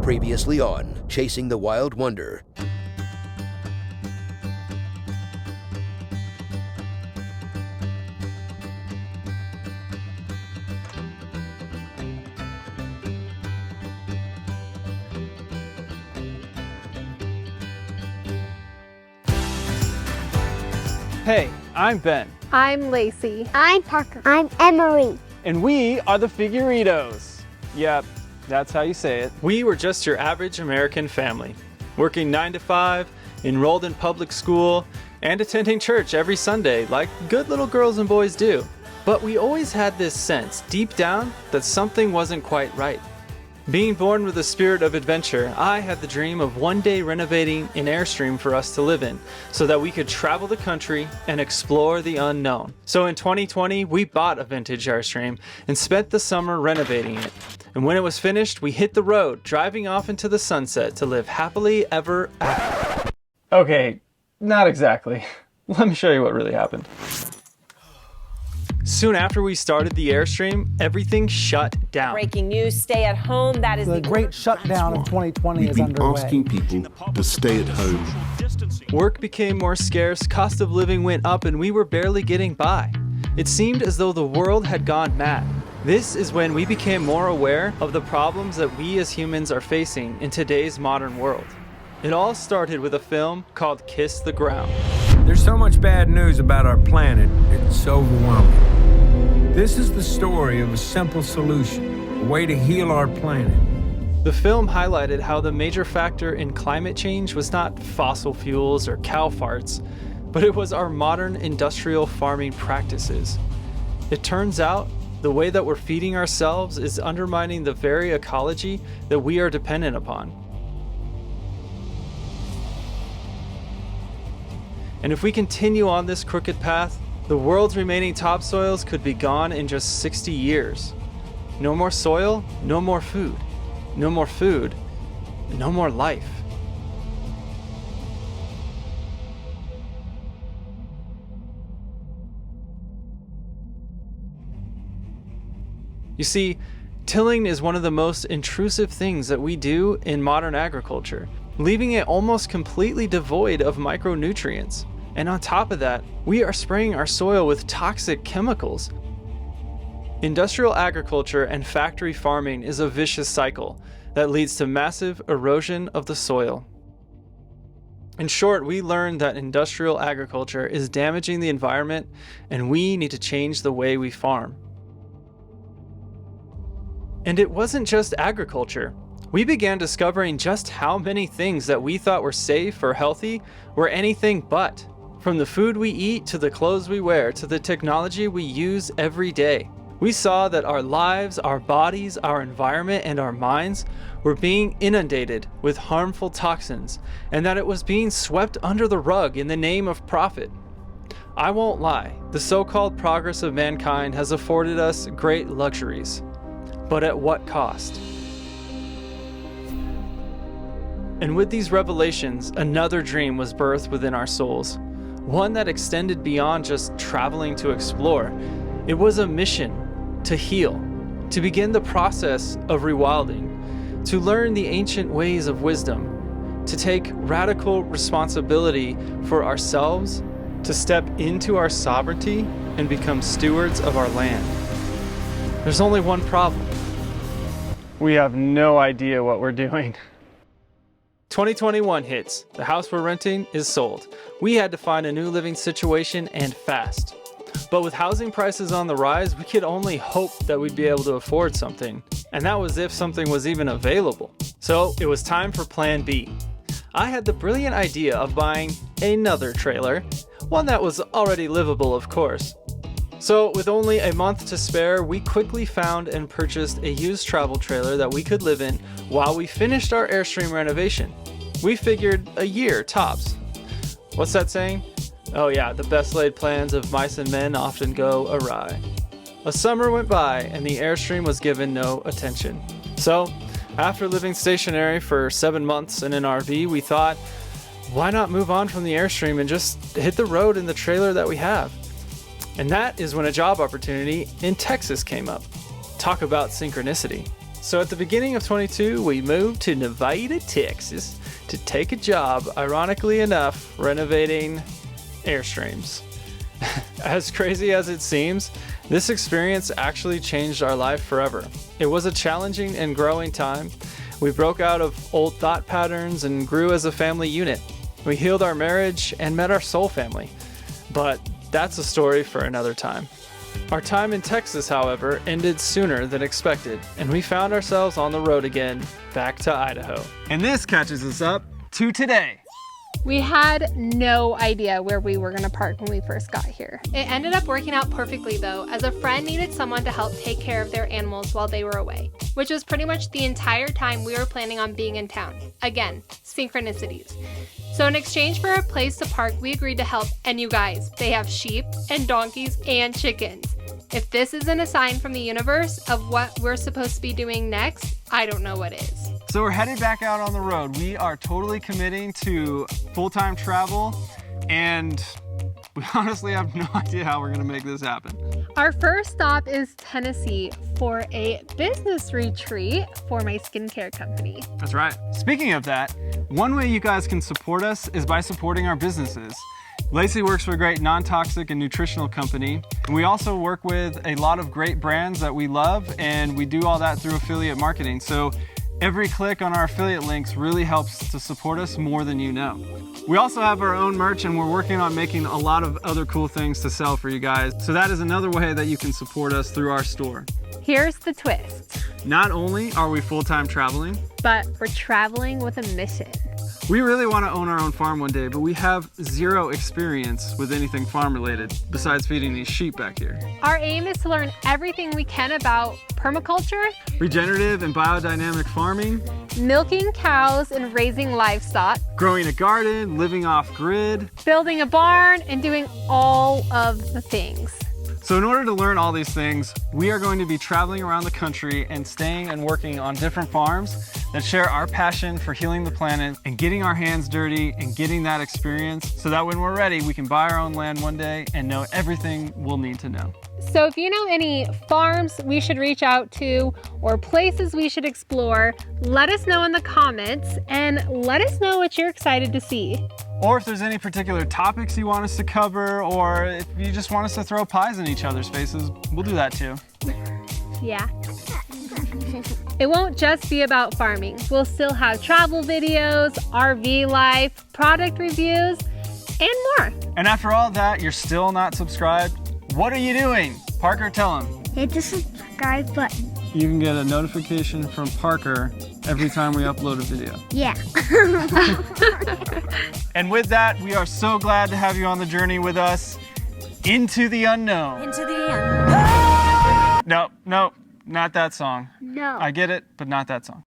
Previously on Chasing the Wild Wonder. Hey, I'm Ben. I'm Lacey. I'm Parker. I'm Emery. And we are the Figuritos. Yep, that's how you say it. We were just your average American family, working 9 to 5, enrolled in public school, and attending church every Sunday like good little girls and boys do. But we always had this sense, deep down, that something wasn't quite right. Being born with a spirit of adventure, I had the dream of one day renovating an Airstream for us to live in, so that we could travel the country and explore the unknown. So in 2020, we bought a vintage Airstream and spent the summer renovating it. And when it was finished, we hit the road, driving off into the sunset to live happily ever after. Okay, not exactly. Let me show you what really happened. Soon after we started the Airstream, everything shut down. Breaking news, stay at home. That is the great shutdown in 2020 is underway. Asking people to stay at home. Work became more scarce, cost of living went up, and we were barely getting by. It seemed as though the world had gone mad. This is when we became more aware of the problems that we as humans are facing in today's modern world. It all started with a film called Kiss the Ground. There's so much bad news about our planet, it's overwhelming. This is the story of a simple solution, a way to heal our planet. The film highlighted how the major factor in climate change was not fossil fuels or cow farts, but it was our modern industrial farming practices. It turns out the way that we're feeding ourselves is undermining the very ecology that we are dependent upon. And if we continue on this crooked path, the world's remaining topsoils could be gone in just 60 years. No more soil, no more food. No more food, no more life. You see, tilling is one of the most intrusive things that we do in modern agriculture, leaving it almost completely devoid of micronutrients. And on top of that, we are spraying our soil with toxic chemicals. Industrial agriculture and factory farming is a vicious cycle that leads to massive erosion of the soil. In short, we learned that industrial agriculture is damaging the environment, and we need to change the way we farm. And it wasn't just agriculture. We began discovering just how many things that we thought were safe or healthy were anything but. From the food we eat, to the clothes we wear, to the technology we use every day. We saw that our lives, our bodies, our environment, and our minds were being inundated with harmful toxins, and that it was being swept under the rug in the name of profit. I won't lie, the so-called progress of mankind has afforded us great luxuries. But at what cost? And with these revelations, another dream was birthed within our souls. One that extended beyond just traveling to explore. It was a mission to heal, to begin the process of rewilding, to learn the ancient ways of wisdom, to take radical responsibility for ourselves, to step into our sovereignty and become stewards of our land. There's only one problem. We have no idea what we're doing. 2021 hits. The house we're renting is sold. We had to find a new living situation, and fast. But with housing prices on the rise, we could only hope that we'd be able to afford something. And that was if something was even available. So it was time for Plan B. I had the brilliant idea of buying another trailer, one that was already livable, of course. So with only a month to spare, we quickly found and purchased a used travel trailer that we could live in while we finished our Airstream renovation. We figured a year tops. What's that saying? Oh yeah, the best laid plans of mice and men often go awry. A summer went by and the Airstream was given no attention. So, after living stationary for 7 months in an RV, we thought, why not move on from the Airstream and just hit the road in the trailer that we have? And that is when a job opportunity in Texas came up. Talk about synchronicity. So at the beginning of 22, we moved to Nevada, Texas to take a job, ironically enough, renovating Airstreams. As crazy as it seems, this experience actually changed our life forever. It was a challenging and growing time. We broke out of old thought patterns and grew as a family unit. We healed our marriage and met our soul family. But that's a story for another time. Our time in Texas, however, ended sooner than expected, and we found ourselves on the road again, back to Idaho. And this catches us up to today. We had no idea where we were going to park when we first got here. It ended up working out perfectly though, as a friend needed someone to help take care of their animals while they were away, which was pretty much the entire time we were planning on being in town. Again, synchronicities. So in exchange for a place to park, we agreed to help, and you guys, they have sheep and donkeys and chickens. If this isn't a sign from the universe of what we're supposed to be doing next, I don't know what is. So we're headed back out on the road. We are totally committing to full-time travel, and we honestly have no idea how we're gonna make this happen. Our first stop is Tennessee for a business retreat for my skincare company. That's right. Speaking of that, one way you guys can support us is by supporting our businesses. Lacey works for a great non-toxic and nutritional company, and we also work with a lot of great brands that we love, and we do all that through affiliate marketing. So every click on our affiliate links really helps to support us more than you know. We also have our own merch, and we're working on making a lot of other cool things to sell for you guys. So that is another way that you can support us through our store. Here's the twist. Not only are we full-time traveling, but we're traveling with a mission. We really want to own our own farm one day, but we have zero experience with anything farm related besides feeding these sheep back here. Our aim is to learn everything we can about permaculture, regenerative and biodynamic farming, milking cows and raising livestock, growing a garden, living off grid, building a barn, and doing all of the things. So in order to learn all these things, we are going to be traveling around the country and staying and working on different farms that share our passion for healing the planet and getting our hands dirty and getting that experience so that when we're ready, we can buy our own land one day and know everything we'll need to know. So if you know any farms we should reach out to or places we should explore, let us know in the comments and let us know what you're excited to see. Or if there's any particular topics you want us to cover, or if you just want us to throw pies in each other's faces, we'll do that too. Yeah. It won't just be about farming. We'll still have travel videos, RV life, product reviews, and more. And after all that, you're still not subscribed? What are you doing? Parker, tell him. Hit the subscribe button. You can get a notification from Parker every time we upload a video. Yeah. And with that, we are so glad to have you on the journey with us into the unknown. Into the unknown. No, not that song. No. I get it, but not that song.